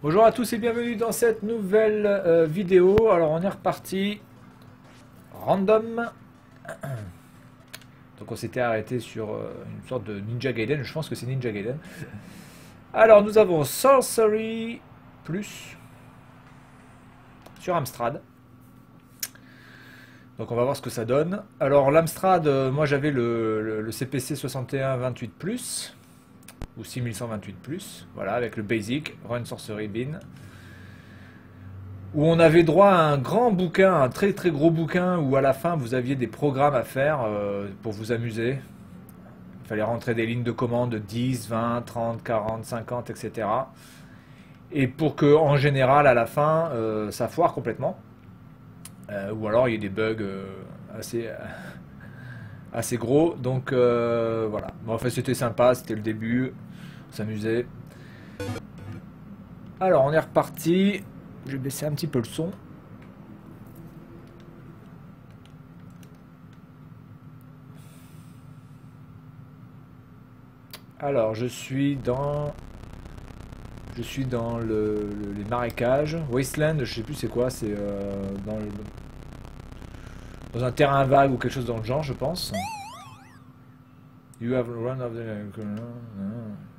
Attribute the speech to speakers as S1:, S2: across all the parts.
S1: Bonjour à tous et bienvenue dans cette nouvelle vidéo. Alors on est reparti random. Donc on s'était arrêté sur une sorte de Ninja Gaiden. Je pense que c'est Ninja Gaiden. Alors nous avons Sorcery Plus sur Amstrad. Donc on va voir ce que ça donne. Alors l'Amstrad, moi j'avais le CPC 6128 Plus ou 6128 Plus. Voilà, avec le Basic Run Sorcery Bin. Où on avait droit à un grand bouquin, un très très gros bouquin, où à la fin vous aviez des programmes à faire pour vous amuser. Il fallait rentrer des lignes de commande de 10, 20, 30, 40, 50, etc. Et pour que, en général, à la fin, ça foire complètement. Ou alors il y a des bugs assez gros. Donc voilà. Bon, en fait, c'était sympa, c'était le début. On s'amusait. Alors, on est reparti. Je vais baisser un petit peu le son. Alors, je suis dans les marécages. Wasteland, je sais plus c'est quoi, c'est dans un terrain vague ou quelque chose dans le genre, je pense. You have run of the...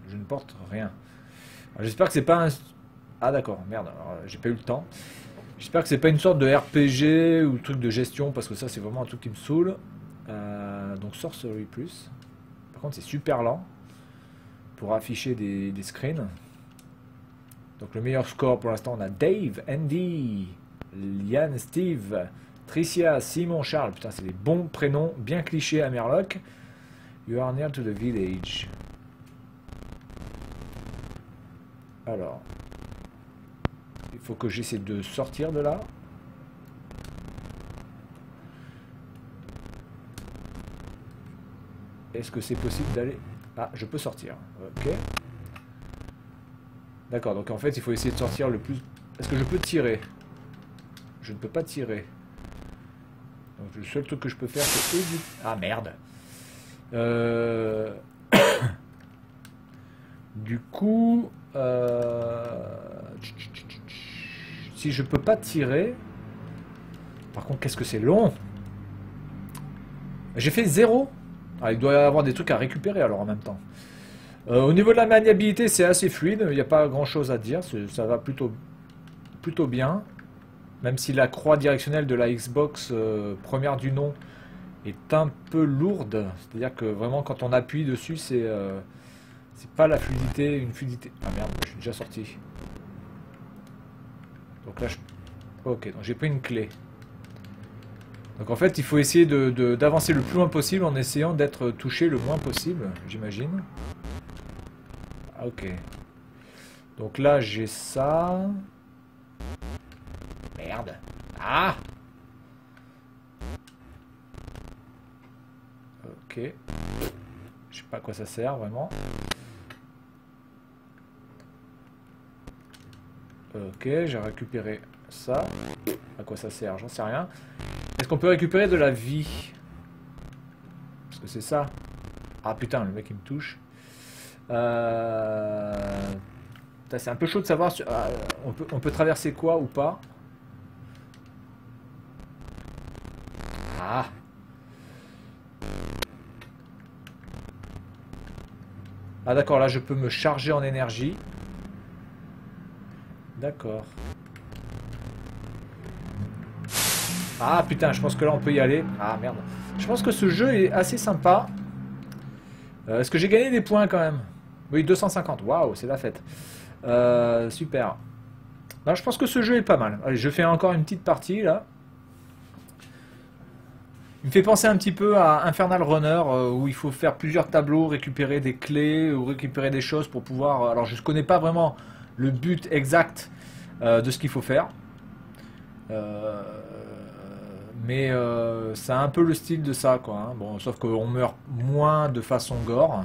S1: Je ne porte rien. J'espère que c'est pas un... Ah d'accord, merde, j'ai pas eu le temps. J'espère que c'est pas une sorte de RPG ou truc de gestion, parce que ça c'est vraiment un truc qui me saoule. Donc Sorcery Plus. Par contre c'est super lent pour afficher des screens. Donc le meilleur score pour l'instant on a Dave, Andy, Liane, Steve, Tricia, Simon, Charles. Putain c'est des bons prénoms, bien clichés à Merloc. You are near to the village. Alors, il faut que j'essaie de sortir de là. Est-ce que c'est possible d'aller... Ah, je peux sortir. Ok. D'accord, donc en fait, il faut essayer de sortir le plus... Est-ce que je peux tirer? Je ne peux pas tirer. Donc le seul truc que je peux faire, c'est éviter... Ah, merde. Du coup... Si je peux pas tirer... Par contre, qu'est-ce que c'est long? J'ai fait 0. Ah, il doit y avoir des trucs à récupérer alors en même temps. Au niveau de la maniabilité, c'est assez fluide. Il n'y a pas grand-chose à dire. Ça va plutôt bien. Même si la croix directionnelle de la Xbox première du nom est un peu lourde. C'est-à-dire que vraiment, quand on appuie dessus, c'est pas la fluidité, une fluidité... Ah merde, je suis déjà sorti. Donc là, ok, donc j'ai pris une clé. Donc en fait, il faut essayer d'avancer le plus loin possible en essayant d'être touché le moins possible, j'imagine. Ah, ok. Donc là, j'ai ça. Merde. Ah! Ok. Je sais pas à quoi ça sert, vraiment. Ok, j'ai récupéré ça. À quoi ça sert? J'en sais rien. Est-ce qu'on peut récupérer de la vie? Parce que c'est ça. Ah putain, le mec il me touche. C'est un peu chaud de savoir si... on peut traverser quoi ou pas. Ah. Ah d'accord, là je peux me charger en énergie. D'accord. Ah putain, je pense que là on peut y aller. Ah merde. Je pense que ce jeu est assez sympa. Est-ce que j'ai gagné des points quand même? Oui, 250. Waouh, c'est la fête. Super. Non, je pense que ce jeu est pas mal. Allez, je fais encore une petite partie là. Il me fait penser un petit peu à Infernal Runner où il faut faire plusieurs tableaux, récupérer des clés ou récupérer des choses pour pouvoir... Alors je ne connais pas vraiment le but exact de ce qu'il faut faire. Mais c'est un peu le style de ça quoi. Hein. Bon, sauf qu'on meurt moins de façon gore.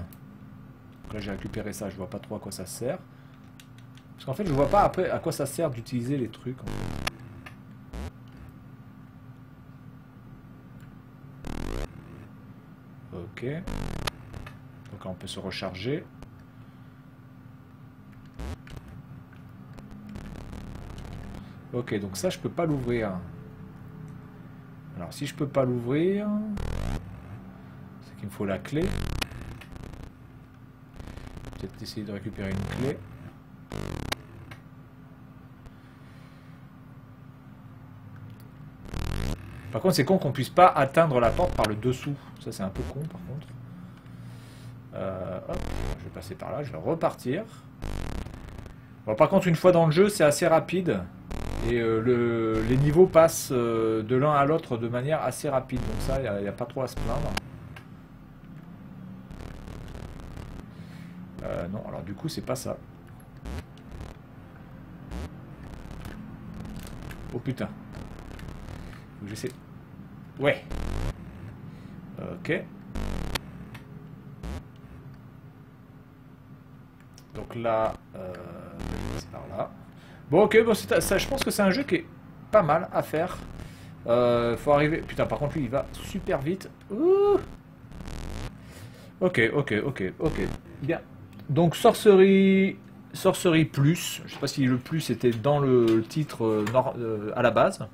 S1: Donc là j'ai récupéré ça, je vois pas trop à quoi ça sert. Parce qu'en fait je vois pas après à quoi ça sert d'utiliser les trucs. En fait. Ok. Donc là on peut se recharger. Ok, donc ça, je peux pas l'ouvrir. Alors, si je peux pas l'ouvrir, c'est qu'il me faut la clé. Peut-être essayer de récupérer une clé. Par contre, c'est con qu'on puisse pas atteindre la porte par le dessous. Ça, c'est un peu con, par contre. Hop, je vais passer par là, je vais repartir. Bon, par contre, une fois dans le jeu, c'est assez rapide. Et les niveaux passent de l'un à l'autre de manière assez rapide. Donc ça, il n'y a pas trop à se plaindre. Non, alors du coup, c'est pas ça. Oh putain. J'essaie. Ouais. Ok. Donc là, c'est par là. Bon, ok, bon, ça, je pense que c'est un jeu qui est pas mal à faire. Faut arriver. Putain, par contre, lui, il va super vite. Ouh. Ok, ok, ok, ok. Bien. Donc, Sorcery Plus. Je sais pas si le plus était dans le titre à la base.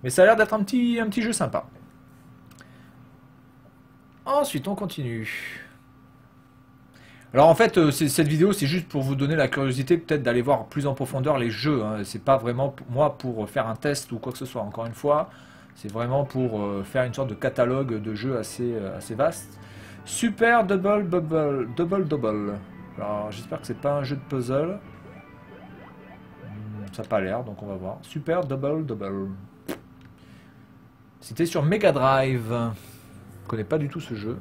S1: Mais ça a l'air d'être un petit jeu sympa. Ensuite, on continue. Alors en fait, cette vidéo, c'est juste pour vous donner la curiosité peut-être d'aller voir plus en profondeur les jeux. Hein. C'est pas vraiment moi pour faire un test ou quoi que ce soit. Encore une fois, c'est vraiment pour faire une sorte de catalogue de jeux assez vaste. Super Double Bubble, Double Double. Alors j'espère que c'est pas un jeu de puzzle. Ça n'a pas l'air, donc on va voir. Super Double Double. C'était sur Mega Drive. Je connais pas du tout ce jeu.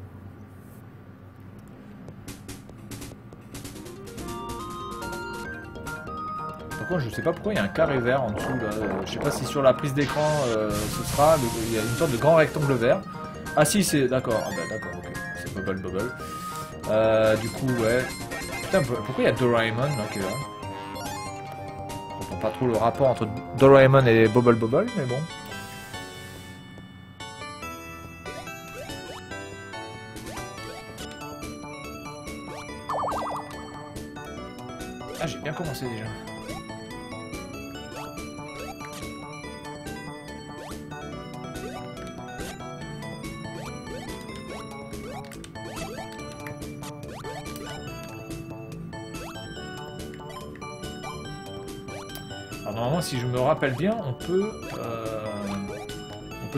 S1: Par contre, je sais pas pourquoi il y a un carré vert en dessous. Là. Je sais pas si sur la prise d'écran ce sera. Il y a une sorte de grand rectangle vert. Ah si, c'est d'accord. Ah bah d'accord, ok. C'est Bubble Bubble. Du coup, ouais. Putain, pourquoi il y a Doraemon là, qui est là? Je comprends pas trop le rapport entre Doraemon et Bubble Bubble, mais bon. Ah, j'ai bien commencé déjà. Alors normalement, si je me rappelle bien, on peut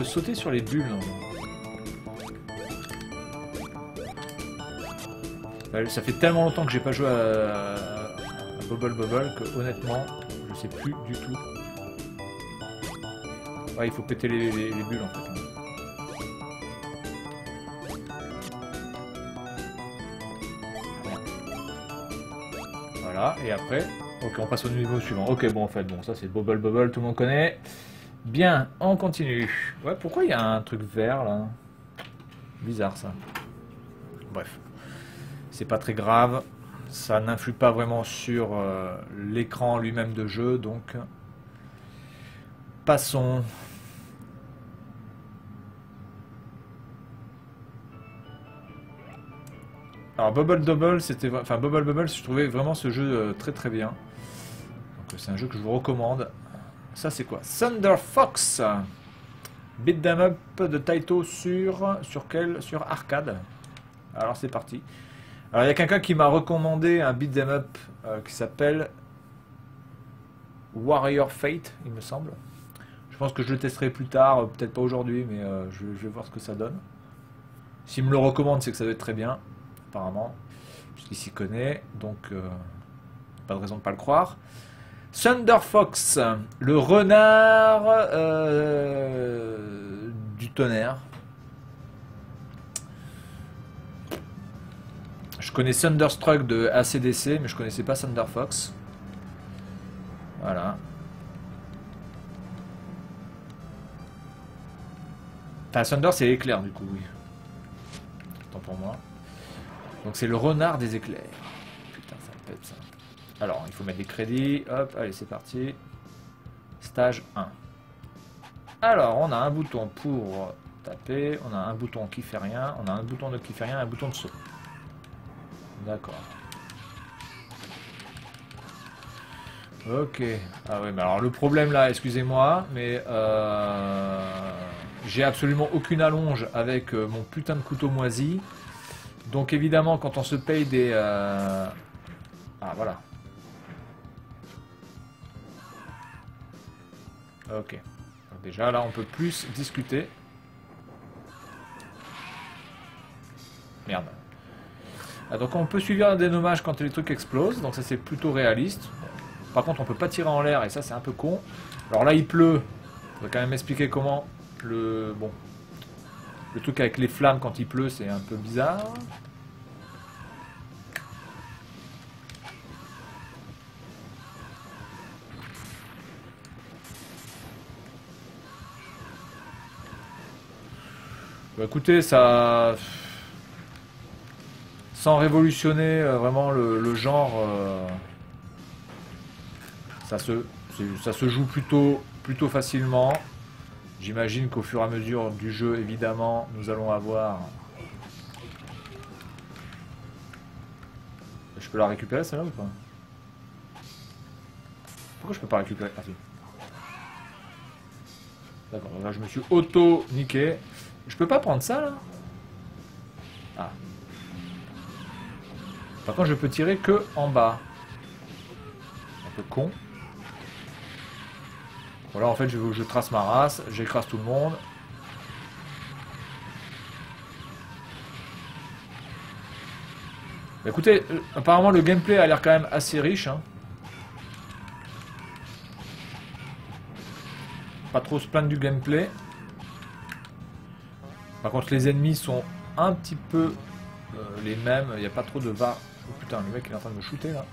S1: sauter sur les bulles. Ça fait tellement longtemps que j'ai pas joué à Bubble Bubble que honnêtement, je sais plus du tout. Ouais, il faut péter les bulles en fait. Voilà, et après, ok, on passe au niveau suivant. Ok, bon, en fait, bon, ça c'est Bubble Bubble, tout le monde connaît. Bien, on continue. Ouais, pourquoi il y a un truc vert là? Bizarre ça. Bref, c'est pas très grave. Ça n'influe pas vraiment sur l'écran lui-même de jeu, donc passons. Alors Bubble Double, c'était, enfin Bubble Bubble, je trouvais vraiment ce jeu très très bien. Donc c'est un jeu que je vous recommande. Ça c'est quoi? Thunder Fox, beat 'em up de Taito sur arcade. Alors c'est parti. Alors il y a quelqu'un qui m'a recommandé un beat 'em up qui s'appelle Warrior Fate, il me semble. Je pense que je le testerai plus tard, peut-être pas aujourd'hui, mais je vais voir ce que ça donne. S'il me le recommande, c'est que ça doit être très bien, apparemment, puisqu'il s'y connaît, donc pas de raison de ne pas le croire. Thunder Fox, le renard du tonnerre. Je connais Thunderstruck de ACDC, mais je connaissais pas Thunder Fox. Voilà. Enfin, Thunder, c'est éclair, du coup, oui. Tant pour moi. Donc, c'est le renard des éclairs. Putain, ça me pète, ça. Alors, il faut mettre des crédits. Hop, allez, c'est parti. Stage 1. Alors, on a un bouton pour taper. On a un bouton qui fait rien. On a un bouton qui fait rien et un bouton de saut. D'accord. Ok. Ah ouais, mais alors le problème là, excusez-moi, mais j'ai absolument aucune allonge avec mon putain de couteau moisi. Donc évidemment, quand on se paye des... Ah voilà. Ok. Donc, déjà là, on peut plus discuter. Merde. Ah, donc on peut suivre des dommages quand les trucs explosent, donc ça c'est plutôt réaliste. Par contre on peut pas tirer en l'air et ça c'est un peu con. Alors là il pleut, je vais quand même expliquer comment le truc avec les flammes quand il pleut c'est un peu bizarre. Bah, écoutez, ça... Sans révolutionner vraiment le genre, ça se joue plutôt facilement. J'imagine qu'au fur et à mesure du jeu, évidemment, nous allons avoir... Je peux la récupérer celle-là ou pas? Pourquoi je peux pas récupérer? Ah si. D'accord, là je me suis auto-niqué. Je peux pas prendre ça là? Ah. Par contre, je peux tirer que en bas. Un peu con. Voilà, en fait, je trace ma race, j'écrase tout le monde. Bah, écoutez, apparemment, le gameplay a l'air quand même assez riche. Hein. Pas trop se plaindre du gameplay. Par contre, les ennemis sont un petit peu les mêmes. Il n'y a pas trop de va. Oh putain, le mec il est en train de me shooter là.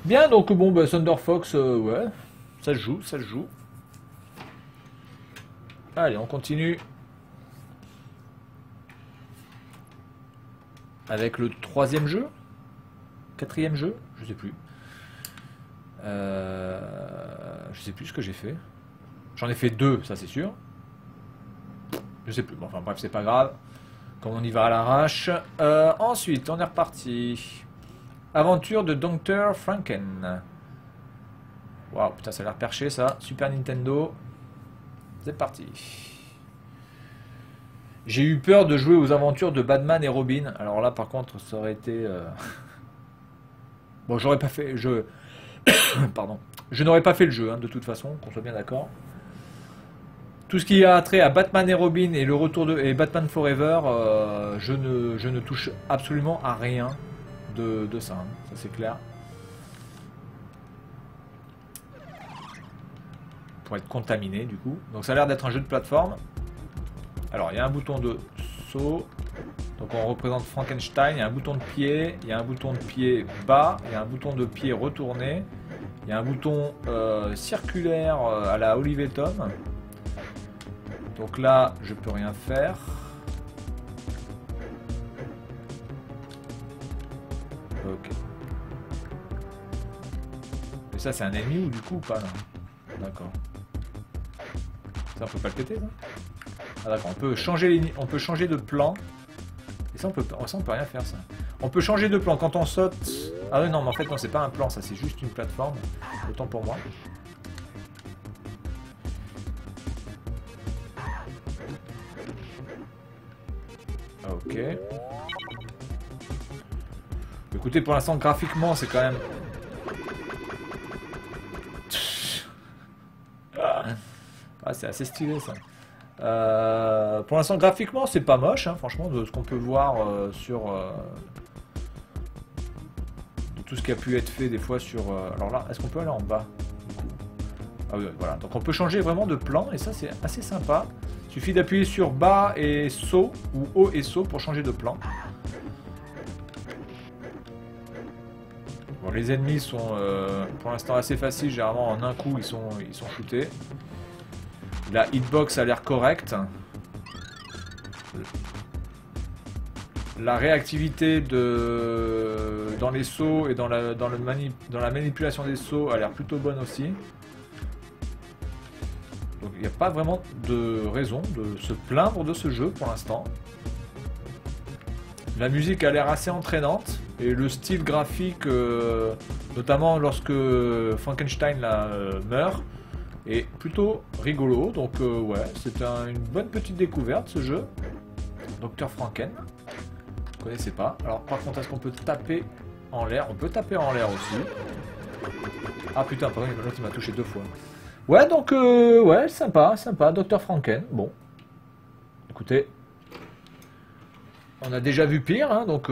S1: Bien, donc bon, bah, Thunder Fox, ouais, ça se joue, ça se joue. Allez, on continue. Avec le troisième jeu. Quatrième jeu, je sais plus. Je sais plus ce que j'ai fait. J'en ai fait deux, ça c'est sûr. Je sais plus, bon, enfin bref, c'est pas grave. Comme on y va à l'arrache. Ensuite, on est reparti. Aventure de Dr. Franken. Waouh, putain, ça a l'air perché ça. Super Nintendo. C'est parti. J'ai eu peur de jouer aux aventures de Batman et Robin. Alors là, par contre, ça aurait été... Bon, j'aurais pas fait... Pardon. Je n'aurais pas fait le jeu, hein, de toute façon, qu'on soit bien d'accord. Tout ce qui a trait à Batman et Robin et le retour de et Batman Forever, je ne touche absolument à rien de ça, hein, ça c'est clair. Pour être contaminé du coup. Donc ça a l'air d'être un jeu de plateforme. Alors il y a un bouton de saut. Donc on représente Frankenstein, il y a un bouton de pied, il y a un bouton de pied bas, il y a un bouton de pied retourné, il y a un bouton circulaire à la Olive Tom. Donc là, je peux rien faire. Ok. Mais ça, c'est un ennemi ou du coup ou pas là? D'accord. Ça, on peut pas le péter, non? Ah d'accord, on peut changer de plan. Et ça, on peut rien faire, ça. On peut changer de plan quand on saute. Ah ouais, non, mais en fait, non, c'est pas un plan, ça, c'est juste une plateforme. Autant pour moi. Ok. Écoutez, pour l'instant, graphiquement, c'est quand même... Ah, c'est assez stylé, ça. Pour l'instant, graphiquement, c'est pas moche, hein, franchement, de ce qu'on peut voir sur... de tout ce qui a pu être fait des fois sur... alors là, est-ce qu'on peut aller en bas? Ah oui, voilà. Donc on peut changer vraiment de plan, et ça, c'est assez sympa. Il suffit d'appuyer sur bas et saut, ou haut et saut pour changer de plan. Bon, les ennemis sont pour l'instant assez faciles, généralement en un coup ils sont shootés. La hitbox a l'air correcte. La réactivité dans les sauts et dans la manipulation des sauts a l'air plutôt bonne aussi. Donc il n'y a pas vraiment de raison de se plaindre de ce jeu pour l'instant. La musique a l'air assez entraînante et le style graphique, notamment lorsque Frankenstein là, meurt, est plutôt rigolo. Donc ouais, c'est une bonne petite découverte ce jeu. Dr Franken. Vous connaissez pas. Alors par contre, est-ce qu'on peut taper en l'air? On peut taper en l'air aussi. Ah putain, pardon, l'autre il m'a touché 2 fois. Ouais, donc ouais, sympa, sympa. Dr Franken. Bon. Écoutez. On a déjà vu pire, hein, donc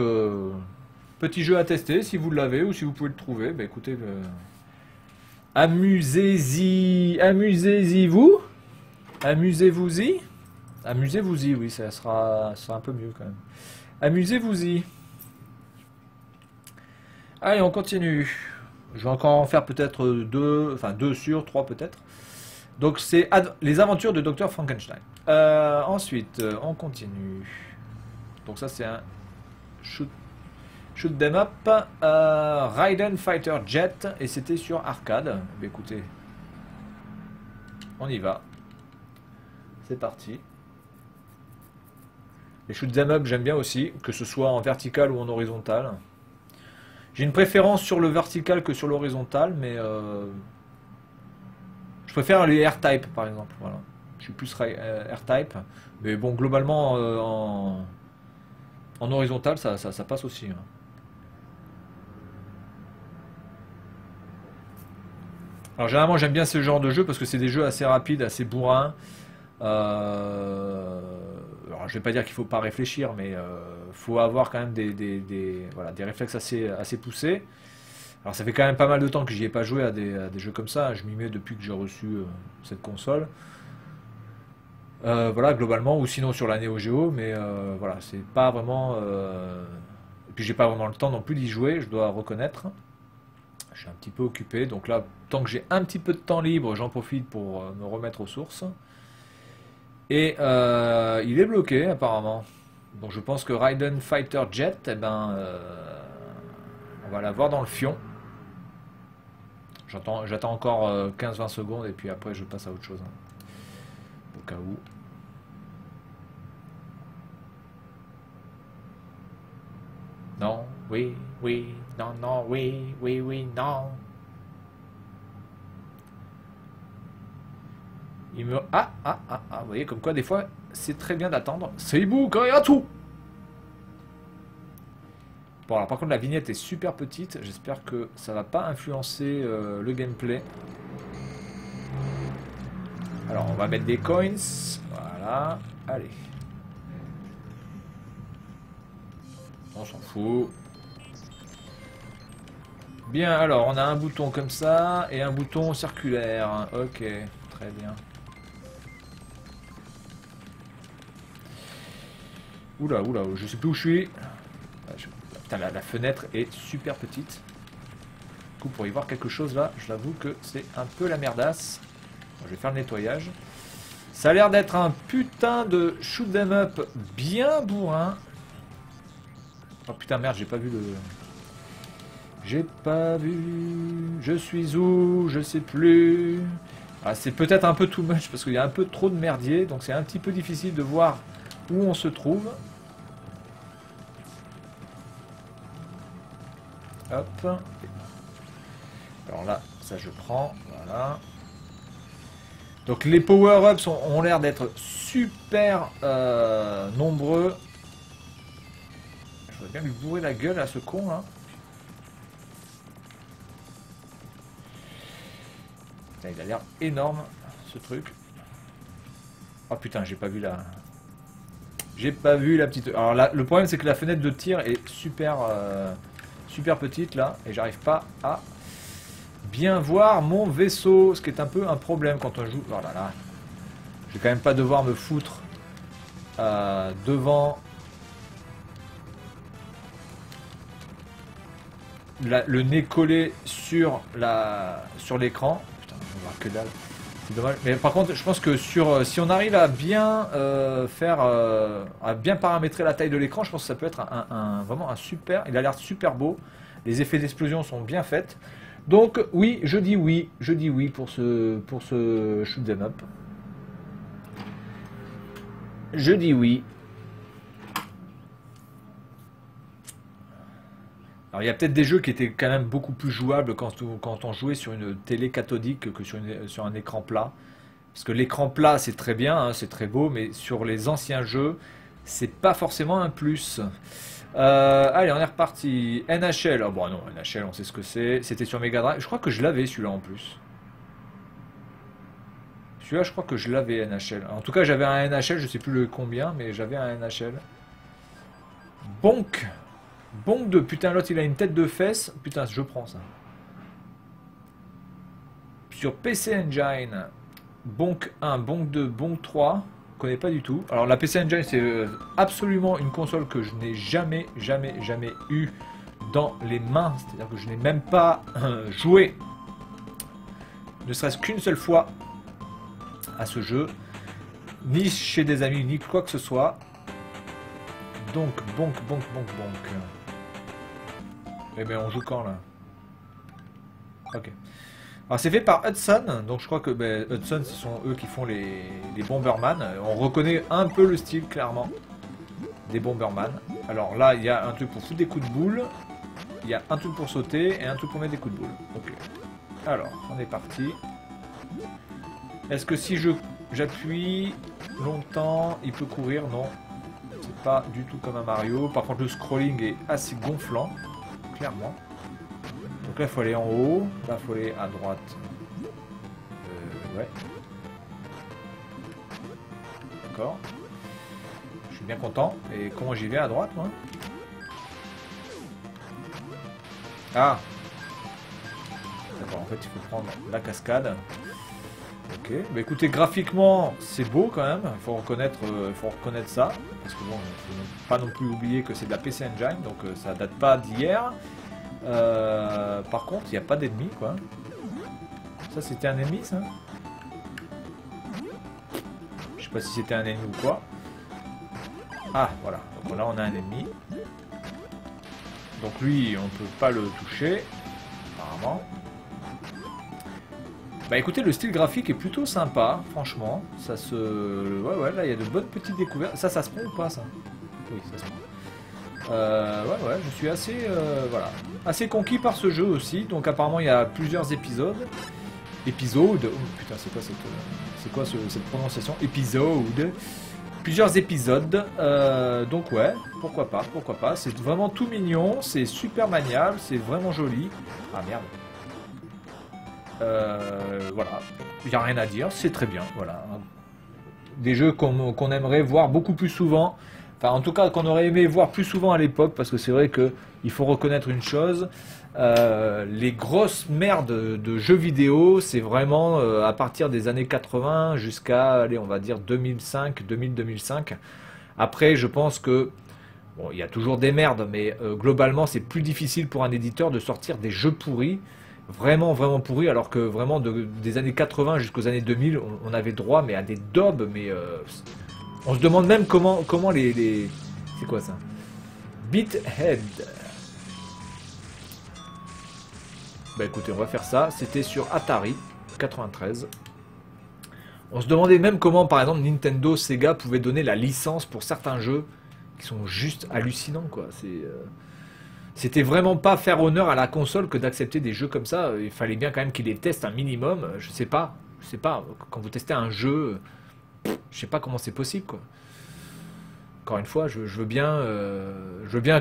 S1: petit jeu à tester si vous l'avez ou si vous pouvez le trouver. Bah écoutez, amusez-y, amusez-y vous, amusez-vous-y, amusez-vous-y, oui, ça sera un peu mieux quand même. Amusez-vous-y. Allez, on continue. Je vais encore en faire peut-être 2, enfin 2 sur 3 peut-être. Donc c'est les aventures de Dr Frankenstein. Ensuite, on continue. Donc ça c'est un shoot them up, Raiden Fighter Jet, et c'était sur arcade. Mais écoutez, on y va. C'est parti. Les shoot them up j'aime bien aussi, que ce soit en vertical ou en horizontal. J'ai une préférence sur le vertical que sur l'horizontal, mais je préfère les R-Type par exemple. Voilà. Je suis plus R-Type, mais bon globalement en horizontal, ça passe aussi. Hein. Alors généralement j'aime bien ce genre de jeu parce que c'est des jeux assez rapides, assez bourrins. Alors je vais pas dire qu'il faut pas réfléchir, mais faut avoir quand même voilà, des réflexes assez poussés. Alors ça fait quand même pas mal de temps que j'y ai pas joué à des jeux comme ça. Je m'y mets depuis que j'ai reçu cette console. Voilà, globalement, ou sinon sur la Neo Geo, mais voilà, c'est pas vraiment. Et puis j'ai pas vraiment le temps non plus d'y jouer, je dois reconnaître. Je suis un petit peu occupé, donc là, tant que j'ai un petit peu de temps libre, j'en profite pour me remettre aux sources. Et il est bloqué apparemment. Donc je pense que Raiden Fighter Jet, eh ben, on va l'avoir dans le fion. J'attends encore 15-20 secondes et puis après je passe à autre chose. Hein. Au cas où. Non, oui, oui, non, non, oui, oui, oui, non. Il me... Ah, vous voyez, comme quoi des fois, c'est très bien d'attendre. C'est beau quand il y a tout. Bon, alors par contre, la vignette est super petite. J'espère que ça va pas influencer le gameplay. Alors, on va mettre des coins. Voilà. Allez. On s'en fout. Bien, alors, on a un bouton comme ça et un bouton circulaire. Ok, très bien. Oula, oula, je sais plus où je suis. Putain, la fenêtre est super petite. Du coup, pour y voir quelque chose là, je l'avoue que c'est un peu la merdasse. Bon, je vais faire le nettoyage. Ça a l'air d'être un putain de shoot 'em up bien bourrin. Oh putain, merde, j'ai pas vu le... J'ai pas vu... Je suis où? Je sais plus. Ah, c'est peut-être un peu too much parce qu'il y a un peu trop de merdier. Donc c'est un petit peu difficile de voir où on se trouve. Hop. Alors là, ça je prends. Voilà. Donc les power-ups ont l'air d'être super nombreux. Je voudrais bien lui bourrer la gueule à ce con là. Putain, il a l'air énorme ce truc. Oh putain, j'ai pas vu la... J'ai pas vu la petite... Alors là, le problème c'est que la fenêtre de tir est super, super petite là. Et j'arrive pas à bien voir mon vaisseau. Ce qui est un peu un problème quand on joue... Oh là là. Je vais quand même pas devoir me foutre devant... le nez collé sur l'écran. Putain, on voit que dalle. C'est dommage. Mais par contre, je pense que si on arrive à bien à bien paramétrer la taille de l'écran, je pense que ça peut être vraiment un super. Il a l'air super beau. Les effets d'explosion sont bien faits. Donc oui, je dis oui pour ce shoot 'em up. Je dis oui. Alors il y a peut-être des jeux qui étaient quand même beaucoup plus jouables quand on jouait sur une télé cathodique que sur un écran plat. Parce que l'écran plat c'est très bien, hein, c'est très beau, mais sur les anciens jeux, c'est pas forcément un plus. Allez, on est reparti. NHL, oh bon non, NHL on sait ce que c'est. C'était sur Mega Drive, je crois que je l'avais celui-là en plus. Celui-là je crois que je l'avais NHL. En tout cas j'avais un NHL, je sais plus le combien, mais j'avais un NHL. Bonk. Bonk 2, putain l'autre il a une tête de fesse. Putain je prends ça. Sur PC Engine, Bonk 1, Bonk 2, Bonk 3. Je connais pas du tout. Alors la PC Engine c'est absolument une console que je n'ai jamais eu dans les mains. C'est-à-dire que je n'ai même pas joué, ne serait-ce qu'une seule fois à ce jeu. Ni chez des amis, ni quoi que ce soit. Donc, bonk. Eh bien, on joue quand, là? Ok. Alors, c'est fait par Hudson. Donc, je crois que Hudson, ce sont eux qui font les Bomberman. On reconnaît un peu le style, clairement, des Bomberman. Alors là, il y a un truc pour foutre des coups de boule. Il y a un truc pour sauter et un truc pour mettre des coups de boule. Ok. Alors, on est parti. Est-ce que si j'appuie longtemps, il peut courir? Non. C'est pas du tout comme un Mario. Par contre, le scrolling est assez gonflant. Clairement. Donc là, il faut aller en haut. Là, il faut aller à droite. Ouais. D'accord. Je suis bien content. Et comment j'y vais à droite, moi? Ah. D'accord, en fait, il faut prendre la cascade. Ok, bah écoutez, graphiquement c'est beau quand même, il faut reconnaître ça, parce que bon, il ne faut pas non plus oublier que c'est de la PC Engine, donc ça date pas d'hier. Par contre, il n'y a pas d'ennemis quoi. Ça c'était un ennemi ça? Je sais pas si c'était un ennemi ou quoi. Ah voilà, donc là on a un ennemi. Donc lui, on peut pas le toucher, apparemment. Bah écoutez, le style graphique est plutôt sympa, franchement. Ça se... Ouais, là il y a de bonnes petites découvertes. Ça se prend ou pas ça? Oui, ça se prend. Ouais, je suis assez, voilà, assez conquis par ce jeu aussi. Donc apparemment il y a plusieurs épisodes. Épisodes... Oh putain, c'est quoi cette prononciation? Épisode. Plusieurs épisodes. Donc ouais, pourquoi pas. C'est vraiment tout mignon, c'est super maniable, c'est vraiment joli. Ah merde. Voilà, il n'y a rien à dire, c'est très bien, voilà. Des jeux qu'on aimerait voir beaucoup plus souvent, enfin en tout cas qu'on aurait aimé voir plus souvent à l'époque, parce que c'est vrai qu'il faut reconnaître une chose, les grosses merdes de jeux vidéo, c'est vraiment à partir des années 80 jusqu'à, allez, on va dire 2005. Après, je pense que, bon, il y a toujours des merdes, mais globalement, c'est plus difficile pour un éditeur de sortir des jeux pourris, vraiment pourri, alors que vraiment des années 80 jusqu'aux années 2000 on avait droit mais à des daubes, mais on se demande même comment les... C'est quoi ça? Beathead. Bah écoutez, on va faire ça. C'était sur Atari 93. On se demandait même comment par exemple Nintendo, Sega pouvaient donner la licence pour certains jeux qui sont juste hallucinants quoi. C'était vraiment pas faire honneur à la console que d'accepter des jeux comme ça. Il fallait bien quand même qu'ils les testent un minimum. Je sais pas. Quand vous testez un jeu, je sais pas comment c'est possible, quoi. Encore une fois, je veux bien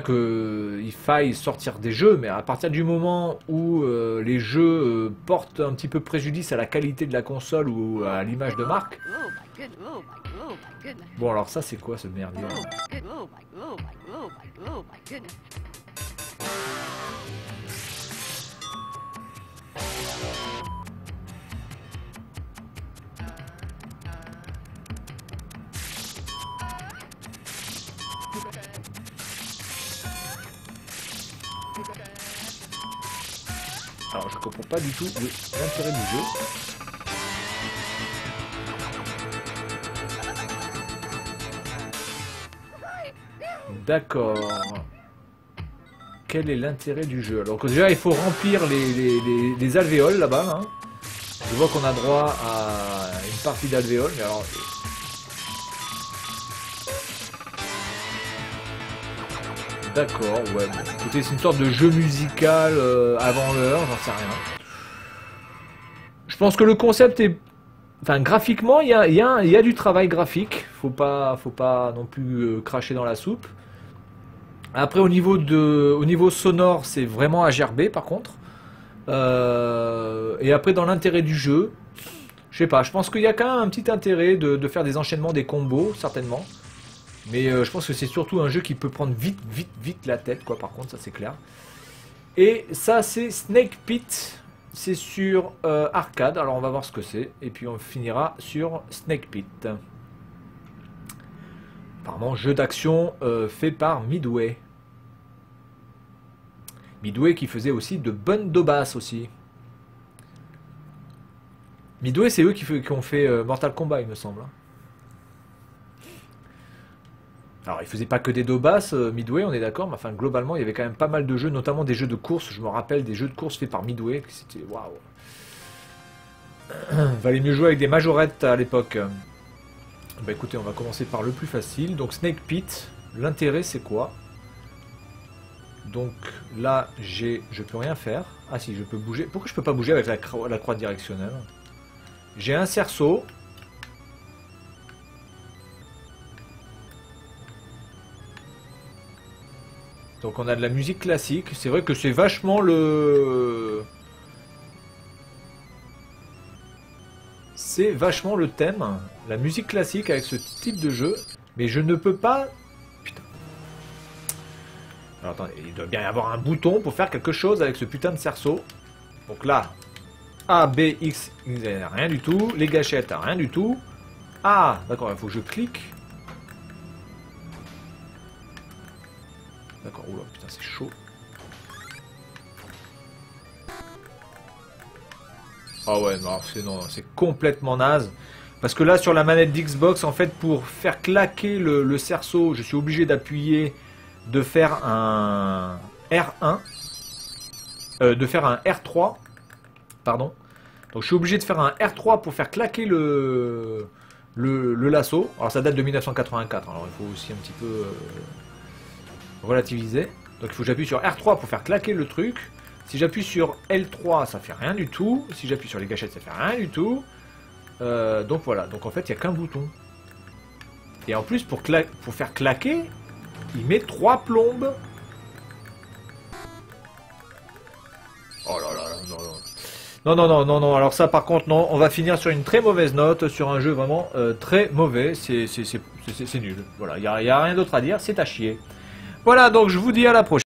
S1: qu'il faille sortir des jeux, mais à partir du moment où les jeux portent un petit peu préjudice à la qualité de la console ou à l'image de marque. Bon, alors ça, c'est quoi ce merdier? Alors je comprends pas du tout l'intérêt du jeu. D'accord. Quel est l'intérêt du jeu? Alors que déjà il faut remplir les alvéoles là-bas. Hein. Je vois qu'on a droit à une partie d'alvéoles, mais alors... D'accord, ouais. Bon. Écoutez, c'est une sorte de jeu musical avant l'heure, j'en sais rien. Je pense que le concept est... Enfin, graphiquement, il y a du travail graphique. Faut pas non plus cracher dans la soupe. Après, au niveau sonore, c'est vraiment à gerber, par contre. Et après, dans l'intérêt du jeu, je sais pas, je pense qu'il y a quand même un petit intérêt de faire des enchaînements, des combos, certainement. Mais je pense que c'est surtout un jeu qui peut prendre vite la tête, quoi, par contre, ça c'est clair. Et ça, c'est Snake Pit. C'est sur arcade, alors on va voir ce que c'est. Et puis on finira sur Snake Pit. Apparemment, jeu d'action fait par Midway. Midway qui faisait aussi de bonnes dobasses aussi. Midway, c'est eux qui ont fait Mortal Kombat, il me semble. Alors, ils faisaient pas que des dobasses, Midway, on est d'accord, mais enfin, globalement, il y avait quand même pas mal de jeux, notamment des jeux de course. Je me rappelle des jeux de course faits par Midway, c'était waouh. Valait mieux jouer avec des majorettes à l'époque. Bah écoutez, on va commencer par le plus facile. Donc, Snake Pit, l'intérêt, c'est quoi? Donc là, je peux rien faire. Ah si, je peux bouger. Pourquoi je peux pas bouger avec la croix directionnelle? J'ai un cerceau. Donc on a de la musique classique. C'est vrai que c'est vachement le... C'est vachement le thème. La musique classique avec ce type de jeu. Mais je ne peux pas... Putain. Alors attendez, il doit bien y avoir un bouton pour faire quelque chose avec ce putain de cerceau. Donc là, A, B, X, rien du tout. Les gâchettes, rien du tout. Ah, d'accord, il faut que je clique. D'accord, oula, putain, c'est chaud. Ah ouais, non, c'est complètement naze. Parce que là, sur la manette d'Xbox, en fait, pour faire claquer le cerceau, je suis obligé d'appuyer, de faire un R1, de faire un R3, pardon. Donc je suis obligé de faire un R3 pour faire claquer le lasso. Alors ça date de 1984, alors il faut aussi un petit peu relativiser. Donc il faut que j'appuie sur R3 pour faire claquer le truc. Si j'appuie sur L3, ça fait rien du tout. Si j'appuie sur les gâchettes, ça fait rien du tout. Donc voilà, donc en fait il n'y a qu'un bouton. Et en plus pour faire claquer, il met 3 plombes. Oh là là, non, alors ça par contre non, on va finir sur une très mauvaise note, sur un jeu vraiment très mauvais, c'est nul. Voilà, il n'y a rien d'autre à dire, c'est à chier. Voilà, donc je vous dis à la prochaine.